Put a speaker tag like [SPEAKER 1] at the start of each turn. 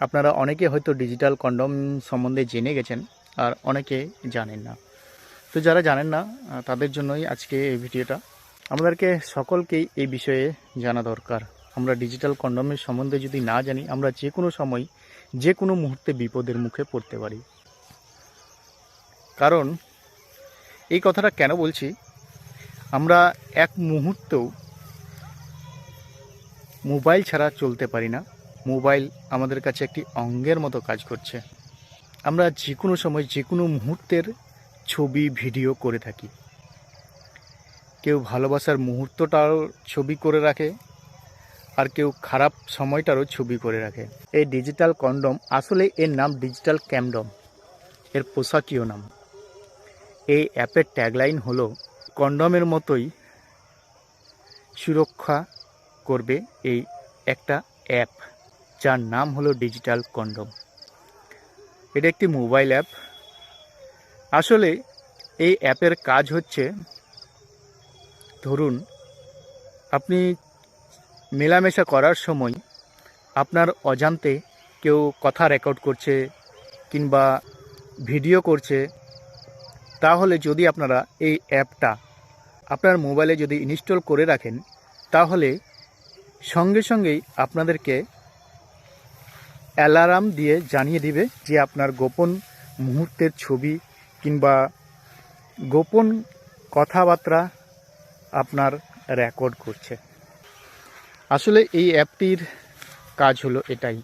[SPEAKER 1] আপনারা অনেকে হয়তো ডিজিটাল কন্ডম সম্বন্ধে জেনে গেছেন, আর অনেকে জানেন না। তো যারা জানেন না তাদের জন্যই আজকে এই ভিডিওটা। আমাদেরকে সকলকেই এই বিষয়ে জানা দরকার। আমরা ডিজিটাল কন্ডমের সম্বন্ধে যদি না জানি, আমরা যে কোনো সময় যে কোনো মুহূর্তে বিপদের মুখে পড়তে পারি। কারণ এই কথাটা কেন বলছি, আমরা এক মুহূর্তেও মোবাইল ছাড়া চলতে পারি না। মোবাইল আমাদের কাছে একটি অঙ্গের মতো কাজ করছে। আমরা যে কোনো সময় যে কোনো মুহূর্তের ছবি ভিডিও করে থাকি। কেউ ভালোবাসার মুহূর্তটাও ছবি করে রাখে, আর কেউ খারাপ সময়টারও ছবি করে রাখে। এই ডিজিটাল কন্ডম, আসলে এর নাম ডিজিটাল ক্যামডম, এর পোশাকীয় নাম। এই অ্যাপের ট্যাগলাইন হলো, কন্ডমের মতোই সুরক্ষা করবে এই একটা অ্যাপ, যার নাম হলো ডিজিটাল কন্ডম। এটা একটি মোবাইল অ্যাপ। আসলে এই অ্যাপের কাজ হচ্ছে, ধরুন আপনি মেলামেশা করার সময় আপনার অজান্তে কেউ কথা রেকর্ড করছে কিংবা ভিডিও করছে, তাহলে যদি আপনারা এই অ্যাপটা আপনার মোবাইলে যদি ইনস্টল করে রাখেন, তাহলে সঙ্গে সঙ্গেই আপনাদেরকে অ্যালার্ম দিয়ে জানিয়ে দিবে যে আপনার গোপন মুহূর্তের ছবি কিংবা গোপন কথাবার্তা আপনার রেকর্ড করছে। আসলে এই অ্যাপটির কাজ হলো এটাই।